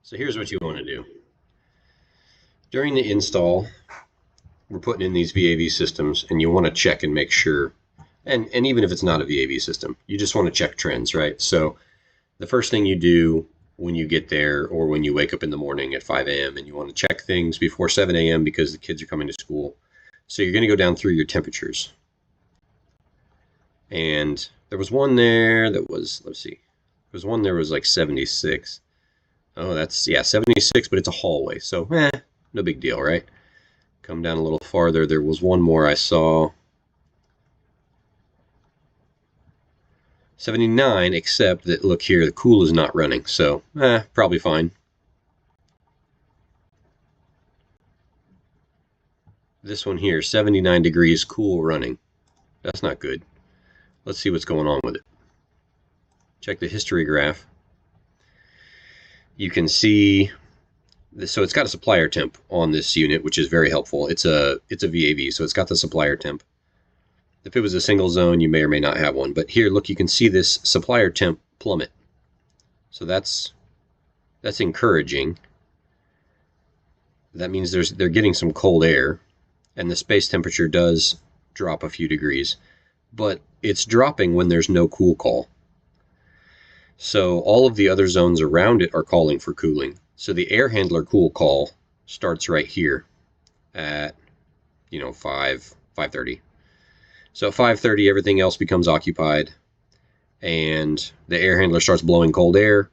So here's what you want to do. During the install, we're putting in these VAV systems, and you want to check and make sure, and even if it's not a VAV system, you just want to check trends, right? So the first thing you do when you get there or when you wake up in the morning at 5 a.m. and you want to check things before 7 a.m. because the kids are coming to school. So you're going to go down through your temperatures. And there was one there that was, let's see, there was one there was like 76. Oh, that's, yeah, 76, but it's a hallway. So, no big deal, right? Come down a little farther. There was one more I saw. 79, except that, look here, the cool is not running. So, probably fine. This one here, 79 degrees, cool running. That's not good. Let's see what's going on with it. Check the history graph. You can see this, so it's got a supplier temp on this unit, which is very helpful. It's a VAV, so it's got the supplier temp. If it was a single zone, you may or may not have one. But here, look, you can see this supplier temp plummet. So that's encouraging. That means they're getting some cold air, and the space temperature does drop a few degrees. But it's dropping when there's no cool call. So all of the other zones around it are calling for cooling. So the air handler cool call starts right here at, 5:30. So at 5:30, everything else becomes occupied, and the air handler starts blowing cold air,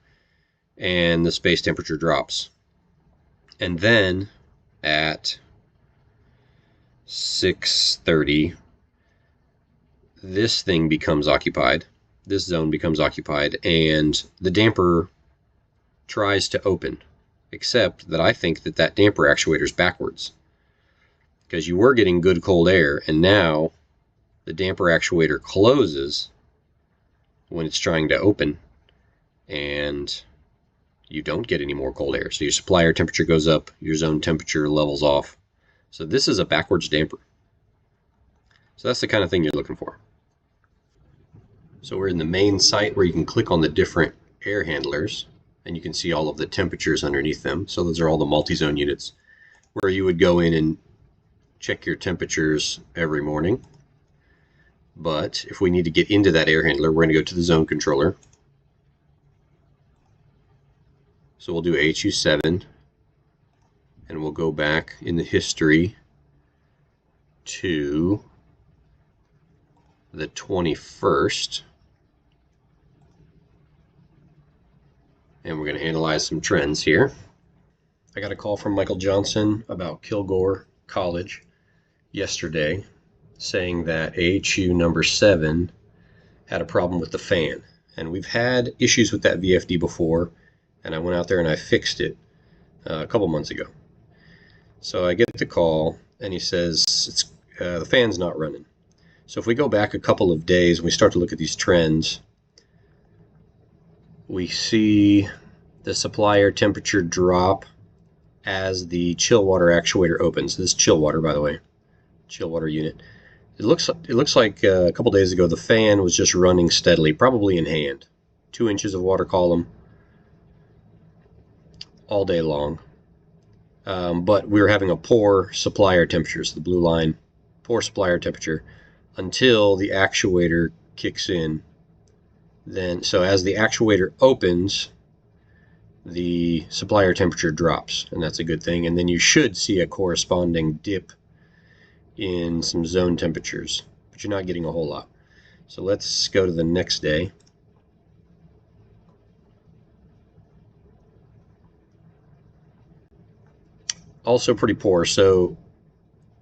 and the space temperature drops. And then at 6:30, this thing becomes occupied. This zone becomes occupied, and the damper tries to open, except that I think that damper actuator is backwards, because you were getting good cold air, and now the damper actuator closes when it's trying to open, and you don't get any more cold air. So your supplier temperature goes up, your zone temperature levels off. So this is a backwards damper. So that's the kind of thing you're looking for. So we're in the main site where you can click on the different air handlers, and you can see all of the temperatures underneath them. So those are all the multi-zone units where you would go in and check your temperatures every morning. But if we need to get into that air handler, we're going to go to the zone controller. So we'll do HU7, and we'll go back in the history to the 21st. And we're going to analyze some trends here. I got a call from Michael Johnson about Kilgore College yesterday saying that AHU number 7 had a problem with the fan. And we've had issues with that VFD before, and I went out there and I fixed it a couple months ago. So I get the call, and he says the fan's not running. So if we go back a couple of days and we start to look at these trends, we see the supplier temperature drop as the chill water actuator opens. This is chill water, by the way, chill water unit. It looks like a couple days ago the fan was just running steadily, probably in hand. 2 inches of water column all day long. But we were having a poor supplier temperature, so the blue line, poor supplier temperature, until the actuator kicks in. Then, so as the actuator opens, the supplier temperature drops, and that's a good thing. And then you should see a corresponding dip in some zone temperatures, but you're not getting a whole lot. So let's go to the next day. Also pretty poor. So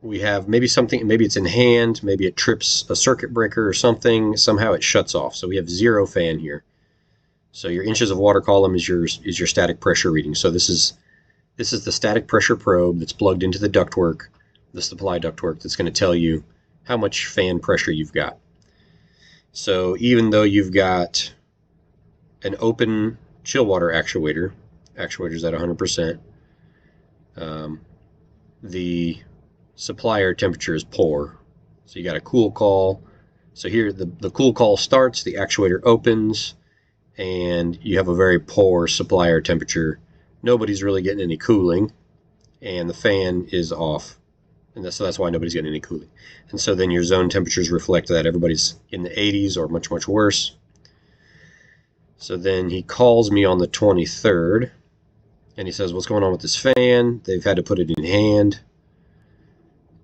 we have maybe it's in hand, maybe it trips a circuit breaker or something, somehow it shuts off. So we have 0 fan here. So your inches of water column is your static pressure reading. So this is the static pressure probe that's plugged into the ductwork, the supply ductwork, that's going to tell you how much fan pressure you've got. So even though you've got an open chill water actuator's at 100%, the supplier temperature is poor. So you got a cool call. So here the cool call starts, the actuator opens, and you have a very poor supplier temperature nobody's really getting any cooling, and the fan is off. And so that's why nobody's getting any cooling. And so then your zone temperatures reflect that. Everybody's in the 80s or much, much worse. So then he calls me on the 23rd, and he says, what's going on with this fan? They've had to put it in hand.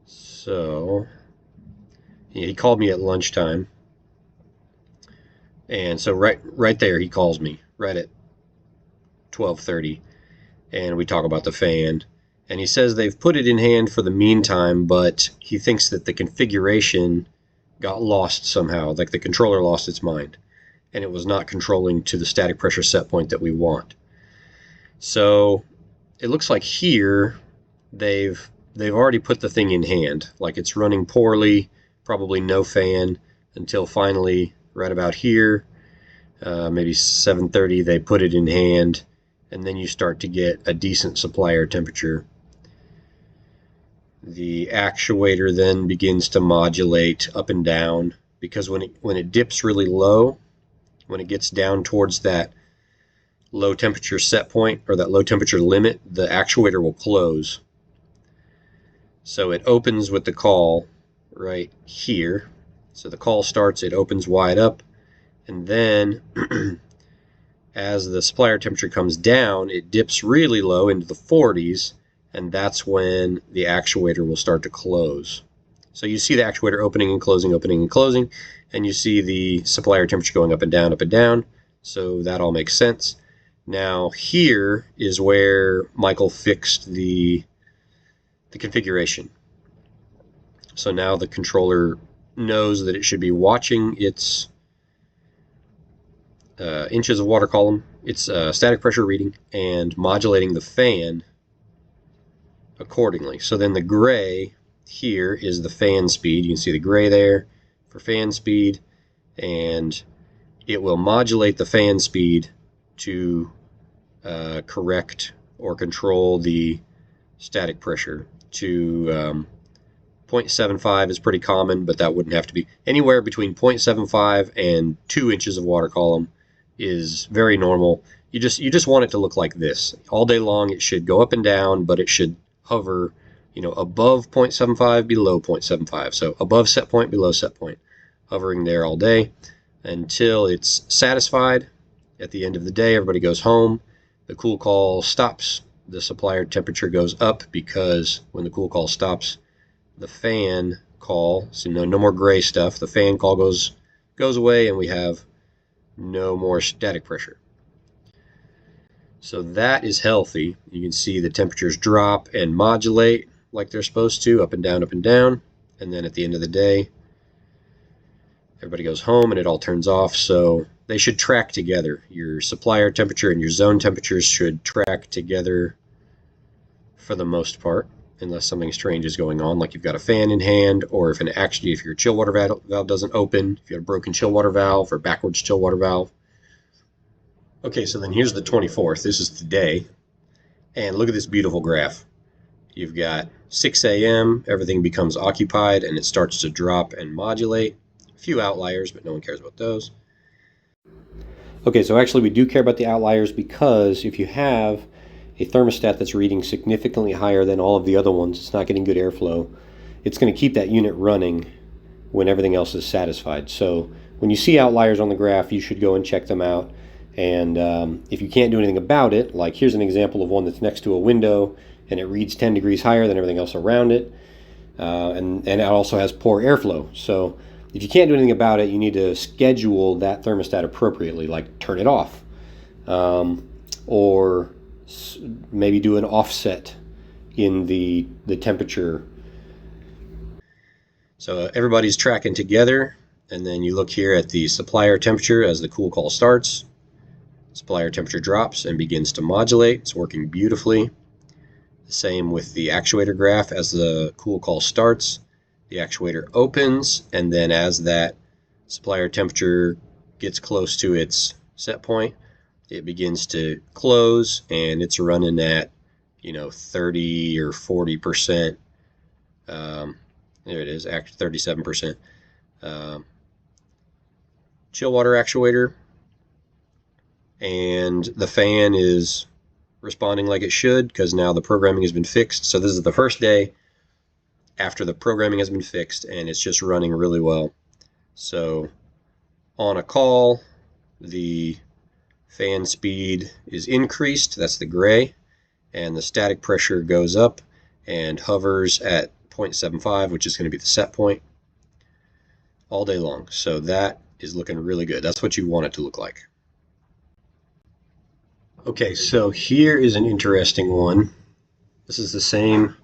So he called me at lunchtime. And so right there, he calls me right at 12:30, and we talk about the fan. And he says they've put it in hand for the meantime, but he thinks that the configuration got lost somehow, like the controller lost its mind, and it was not controlling to the static pressure set point that we want. So it looks like here they've already put the thing in hand, like it's running poorly, probably no fan, until finally right about here, maybe 7:30, they put it in hand, and then you start to get a decent supply air temperature. The actuator then begins to modulate up and down, because when it dips really low, when it gets down towards that low temperature set point or that low temperature limit, the actuator will close. So it opens with the call right here. So the call starts, it opens wide up, and then as the supply air temperature comes down, it dips really low into the 40s, and that's when the actuator will start to close. So you see the actuator opening and closing, and you see the supply air temperature going up and down, so that all makes sense. Now here is where Michael fixed the configuration. So now the controller knows that it should be watching its inches of water column, its static pressure reading, and modulating the fan accordingly. So then the gray here is the fan speed. You can see the gray there for fan speed, and it will modulate the fan speed to correct or control the static pressure to 0.75 is pretty common, but that wouldn't have to be. Anywhere between 0.75 and 2 inches of water column is very normal. You just want it to look like this. All day long it should go up and down, but it should hover, above 0.75, below 0.75. So above set point, below set point, hovering there all day until it's satisfied. At the end of the day, everybody goes home. The cool call stops. The supply air temperature goes up, because when the cool call stops, the fan call, so no more gray stuff, the fan call goes away, and we have no more static pressure. So that is healthy. You can see the temperatures drop and modulate like they're supposed to, up and down, and then at the end of the day, everybody goes home and it all turns off. So they should track together. Your supply air temperature and your zone temperatures should track together for the most part, unless something strange is going on, like you've got a fan in hand, or if your chill water valve doesn't open, if you have a broken chill water valve or backwards chill water valve. Okay, so then here's the 24th. This is today, and look at this beautiful graph. You've got 6 a.m., everything becomes occupied, and it starts to drop and modulate. A few outliers, but no one cares about those. Okay, so actually we do care about the outliers, because if you have a thermostat that's reading significantly higher than all of the other ones, it's not getting good airflow, it's going to keep that unit running when everything else is satisfied. So when you see outliers on the graph, you should go and check them out. And if you can't do anything about it, like here's an example of one that's next to a window and it reads 10 degrees higher than everything else around it, and it also has poor airflow. So if you can't do anything about it, you need to schedule that thermostat appropriately, like turn it off, or maybe do an offset in the temperature. So everybody's tracking together, and then you look here at the supply air temperature as the cool call starts. Supply air temperature drops and begins to modulate. It's working beautifully. The same with the actuator graph. As the cool call starts, the actuator opens, and then as that supply air temperature gets close to its set point, it begins to close, and it's running at 30 or 40%. There it is, 37%. Chill water actuator, and the fan is responding like it should because now the programming has been fixed. So this is the first day after the programming has been fixed, and it's just running really well. So on a call, the fan speed is increased, that's the gray, and the static pressure goes up and hovers at 0.75, which is going to be the set point, all day long. So that is looking really good. That's what you want it to look like. Okay, so here is an interesting one. This is the same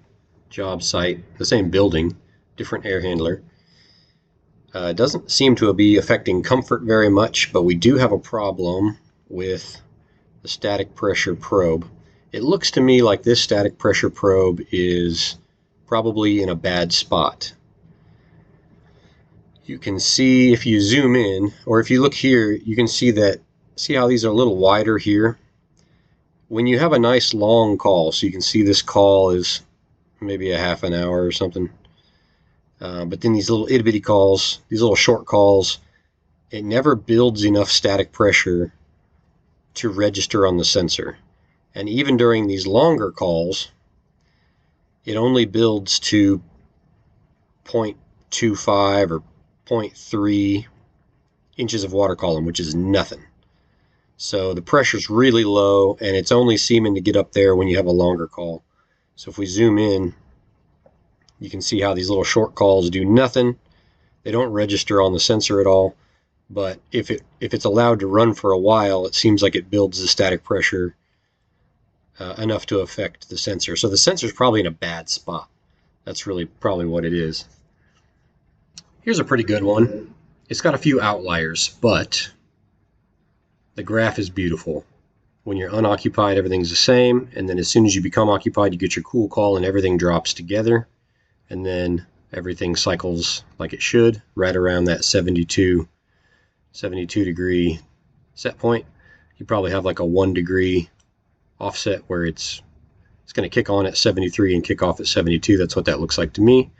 job site, the same building, different air handler. It doesn't seem to be affecting comfort very much, but we do have a problem with the static pressure probe. It looks to me like this static pressure probe is probably in a bad spot. You can see if you zoom in, or if you look here, you can see that, see how these are a little wider here? When you have a nice long call, so you can see this call is maybe a half an hour or something, but then these little itty bitty calls, these little short calls, it never builds enough static pressure to register on the sensor. And even during these longer calls, it only builds to 0.25 or 0.3 inches of water column, which is nothing. So the pressure's really low, and it's only seeming to get up there when you have a longer call. So if we zoom in, you can see how these little short calls do nothing. They don't register on the sensor at all. But if it's allowed to run for a while, it seems like it builds the static pressure enough to affect the sensor. So the sensor's probably in a bad spot. That's really probably what it is. Here's a pretty good one. It's got a few outliers, but the graph is beautiful. When you're unoccupied, everything's the same, and then as soon as you become occupied, you get your cool call and everything drops together, and then everything cycles like it should, right around that 72 degree set point. You probably have like a 1 degree offset where it's going to kick on at 73 and kick off at 72. That's what that looks like to me.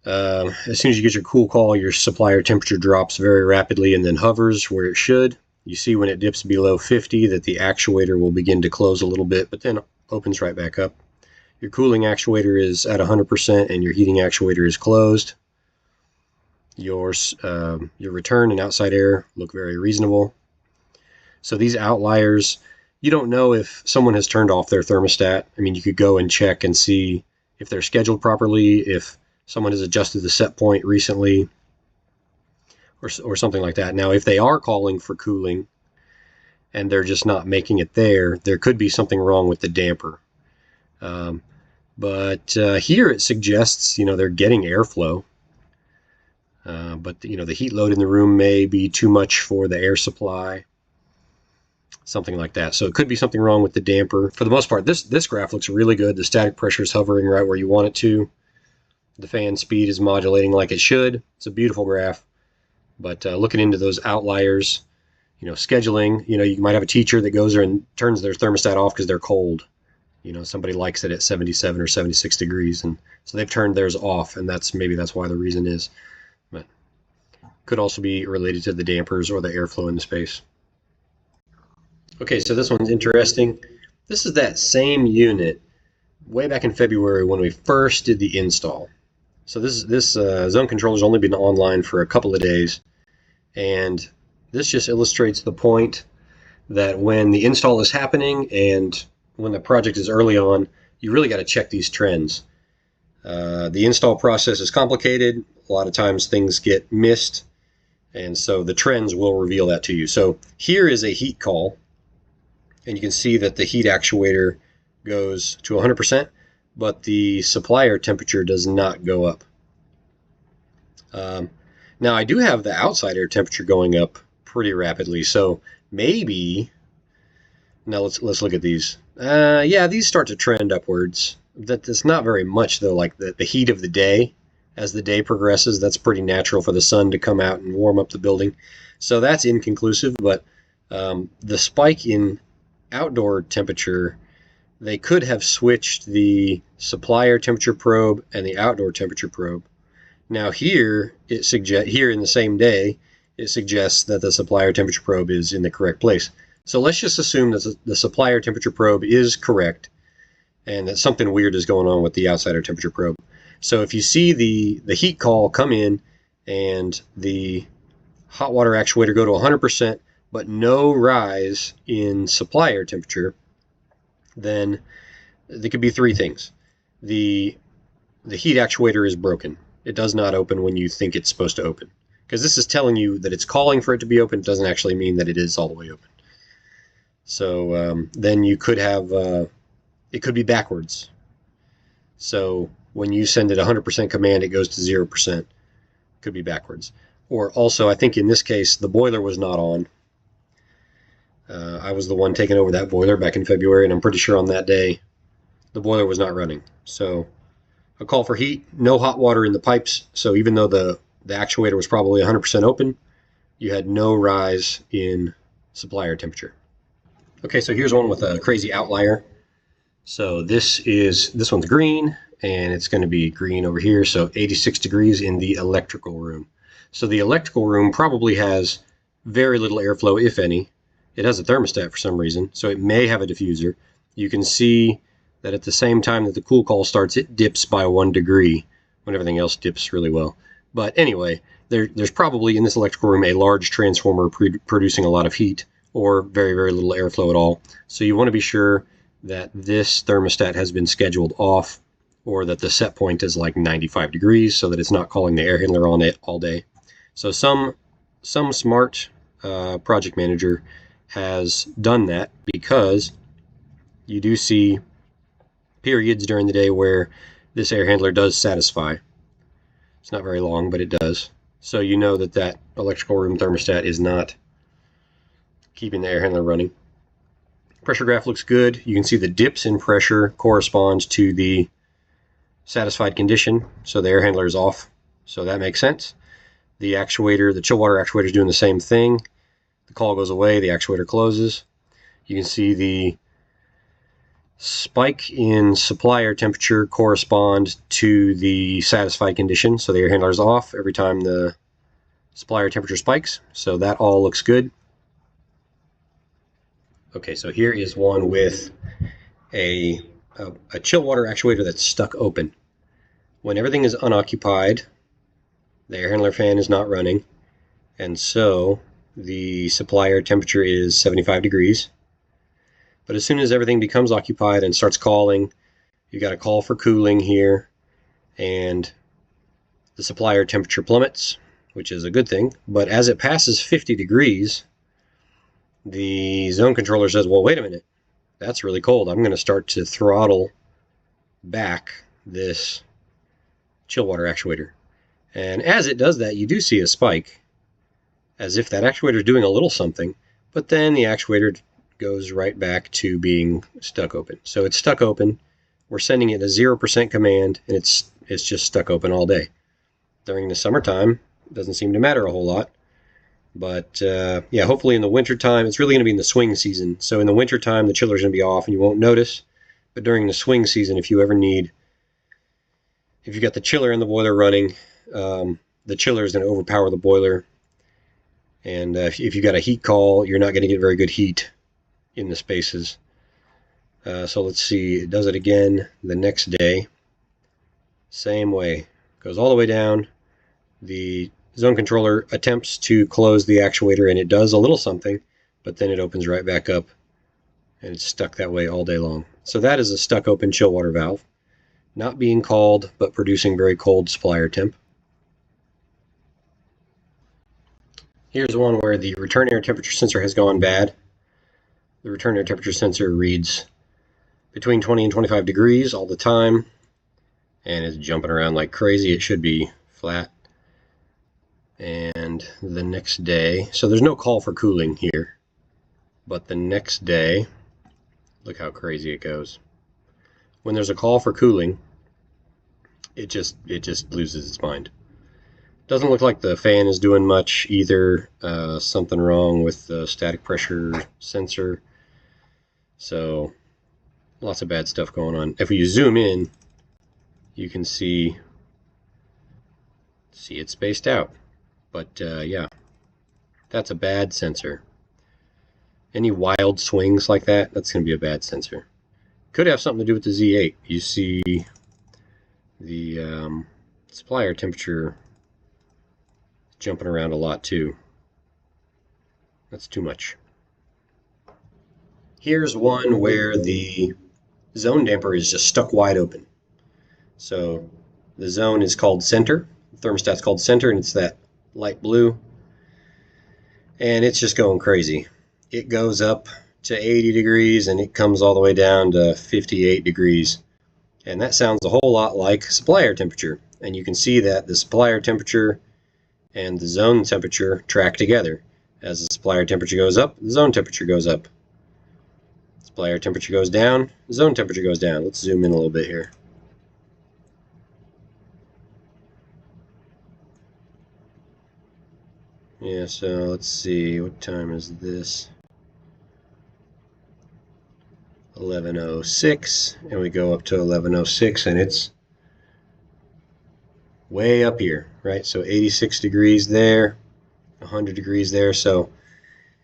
As soon as you get your cool call, your supplier temperature drops very rapidly and then hovers where it should. You see when it dips below 50 that the actuator will begin to close a little bit, but then opens right back up. Your cooling actuator is at 100% and your heating actuator is closed. Your return and outside air look very reasonable. So these outliers, you don't know if someone has turned off their thermostat. I mean, you could go and check and see if they're scheduled properly, if someone has adjusted the set point recently, or something like that. Now, if they are calling for cooling and they're just not making it there could be something wrong with the damper. But here it suggests, they're getting airflow. But the heat load in the room may be too much for the air supply, something like that. So it could be something wrong with the damper. For the most part, this graph looks really good. The static pressure is hovering right where you want it to. The fan speed is modulating like it should. It's a beautiful graph. But looking into those outliers, scheduling, you might have a teacher that goes there and turns their thermostat off because they're cold. Somebody likes it at 77 or 76 degrees, and so they've turned theirs off, and maybe that's why the reason is. But could also be related to the dampers or the airflow in the space. Okay, so this one's interesting. This is that same unit way back in February when we first did the install. So this zone controller's only been online for a couple of days, and this just illustrates the point that when the install is happening and when the project is early on, you really got to check these trends. The install process is complicated. A lot of times things get missed, and so the trends will reveal that to you. So here is a heat call, and you can see that the heat actuator goes to 100%, but the supplier temperature does not go up. Now I do have the outside air temperature going up pretty rapidly, so maybe, now let's look at these. Yeah, these start to trend upwards. That's not very much though, like the heat of the day. As the day progresses, that's pretty natural for the sun to come out and warm up the building. So that's inconclusive, but the spike in outdoor temperature, they could have switched the supplier temperature probe and the outdoor temperature probe. Now here in the same day, it suggests that the supplier temperature probe is in the correct place. So let's just assume that the supply air temperature probe is correct and that something weird is going on with the outside air temperature probe. So if you see the heat call come in and the hot water actuator go to 100%, but no rise in supply air temperature, then there could be three things. The heat actuator is broken. It does not open when you think it's supposed to open. Because this is telling you that it's calling for it to be open. It doesn't actually mean that it is all the way open. So then you could have, it could be backwards. So when you send it 100% command, it goes to 0%. Could be backwards. Or also, I think in this case, the boiler was not on. I was the one taking over that boiler back in February, and I'm pretty sure on that day, the boiler was not running. So a call for heat, no hot water in the pipes. So even though the actuator was probably 100% open, you had no rise in supply air temperature. Okay, so here's one with a crazy outlier. So this one's green, and it's going to be green over here. So 86 degrees in the electrical room. So the electrical room probably has very little airflow, if any. It has a thermostat for some reason, so it may have a diffuser. You can see that at the same time that the cool call starts, it dips by 1 degree when everything else dips really well. But anyway, there's probably in this electrical room a large transformer producing a lot of heat or very, very little airflow at all. So you want to be sure that this thermostat has been scheduled off, or that the set point is like 95 degrees so that it's not calling the air handler on it all day. So some smart project manager has done that, because you do see periods during the day where this air handler does satisfy. It's not very long, but it does. So you know that that electrical room thermostat is not keeping the air handler running. Pressure graph looks good. You can see the dips in pressure correspond to the satisfied condition, so the air handler is off. So that makes sense. The actuator, the chill water actuator, is doing the same thing. The call goes away, the actuator closes. You can see the spike in supply air temperature correspond to the satisfied condition. So the air handler is off every time the supply air temperature spikes. So that all looks good. Okay, so here is one with a chill water actuator that's stuck open. When everything is unoccupied, the air handler fan is not running, and so the supply air temperature is 75 degrees. But as soon as everything becomes occupied and starts calling, you got a call for cooling here, and the supply air temperature plummets, which is a good thing. But as it passes 50 degrees, the zone controller says, well, wait a minute, that's really cold. I'm going to start to throttle back this chill water actuator. And as it does that, you do see a spike, as if that actuator is doing a little something, but then the actuator goes right back to being stuck open. So it's stuck open. We're sending it a 0% command, and it's just stuck open all day. During the summertime, it doesn't seem to matter a whole lot. But yeah, hopefully in the wintertime, it's really going to be in the swing season. So in the wintertime, the chiller's going to be off and you won't notice. But during the swing season, if you got the chiller and the boiler running, the chiller is going to overpower the boiler. And if you got a heat call, you're not going to get very good heat in the spaces. So let's see, it does it again the next day. Same way, goes all the way down. The zone controller attempts to close the actuator, and it does a little something, but then it opens right back up, and it's stuck that way all day long. So that is a stuck open chill water valve, not being called, but producing very cold supply air temp. Here's one where the return air temperature sensor has gone bad. The return air temperature sensor reads between 20 and 25 degrees all the time, and is jumping around like crazy. It should be flat. And the next day, so there's no call for cooling here, but the next day, look how crazy it goes. When there's a call for cooling, it just loses its mind. Doesn't look like the fan is doing much either. Something wrong with the static pressure sensor. So lots of bad stuff going on. If you zoom in, you can see it spaced out. But yeah, that's a bad sensor. Any wild swings like that, that's going to be a bad sensor. Could have something to do with the Z8. You see the supplier temperature jumping around a lot too. That's too much. Here's one where the zone damper is just stuck wide open. So the zone is called center, the thermostat's called center, and it's that light blue. And it's just going crazy. It goes up to 80 degrees and it comes all the way down to 58 degrees. And that sounds a whole lot like supplier temperature. And you can see that the supplier temperature and the zone temperature track together. As the supplier temperature goes up, the zone temperature goes up. Supplier temperature goes down, the zone temperature goes down. Let's zoom in a little bit here. Yeah, so let's see, what time is this? 11:06, and we go up to 11:06, and it's way up here, right? So 86 degrees there, 100 degrees there. So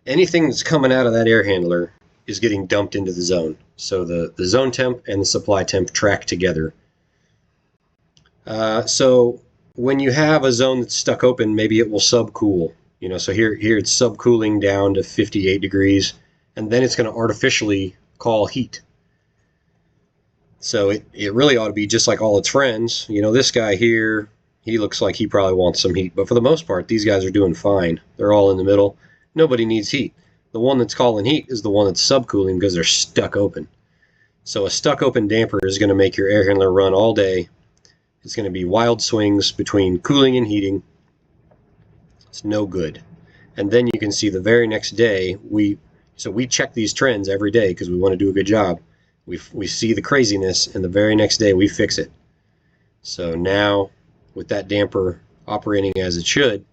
anything that's coming out of that air handler is getting dumped into the zone. So the zone temp and the supply temp track together. So when you have a zone that's stuck open, maybe it will subcool. You know, so here it's subcooling down to 58 degrees, and then it's going to artificially call heat. So it really ought to be just like all its friends. You know, this guy here, he looks like he probably wants some heat, but for the most part, these guys are doing fine. They're all in the middle. Nobody needs heat. The one that's calling heat is the one that's subcooling because they're stuck open. So a stuck open damper is going to make your air handler run all day. It's going to be wild swings between cooling and heating. It's no good. And then you can see the very next day, we check these trends every day because we want to do a good job. We see the craziness, and the very next day we fix it. So now, with that damper operating as it should,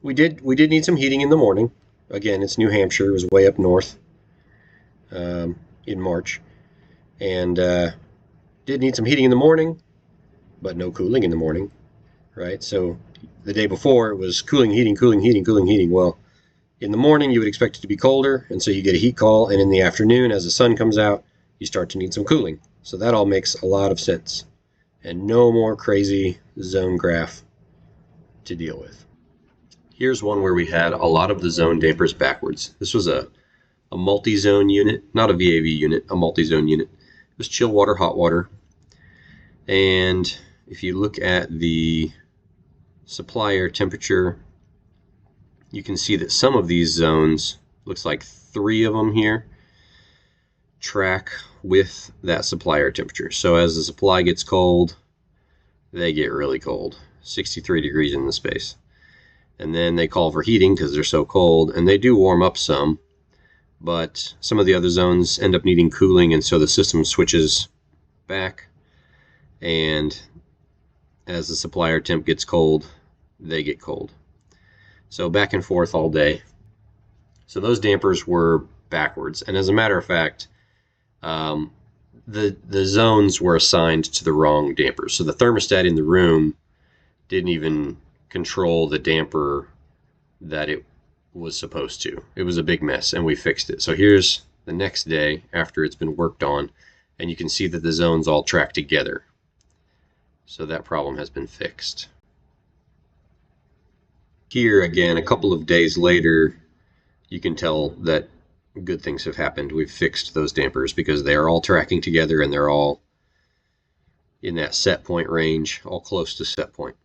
we did need some heating in the morning. Again, it's New Hampshire. It was way up north in March, and did need some heating in the morning, but no cooling in the morning, right? So the day before it was cooling, heating, cooling, heating, cooling, heating. Well, in the morning you would expect it to be colder, and so you get a heat call, and in the afternoon as the sun comes out, you start to need some cooling. So that all makes a lot of sense, and no more crazy zone graph to deal with. Here's one where we had a lot of the zone dampers backwards. This was a multi-zone unit, not a VAV unit, a multi-zone unit. It was chill water, hot water. And if you look at the supplier temperature, you can see that some of these zones, looks like 3 of them here, track with that supplier temperature. So as the supply gets cold, they get really cold, 63 degrees in the space. And then they call for heating because they're so cold, and they do warm up some, but some of the other zones end up needing cooling, and so the system switches back, and as the supplier temp gets cold, they get cold. So back and forth all day. So those dampers were backwards, and as a matter of fact, the zones were assigned to the wrong dampers. So the thermostat in the room didn't even control the damper that it was supposed to. It was a big mess, and we fixed it. So here's the next day after it's been worked on, and you can see that the zones all track together. So that problem has been fixed. Here again, a couple of days later, you can tell that good things have happened. We've fixed those dampers because they are all tracking together, and they're all in that set point range, all close to set point.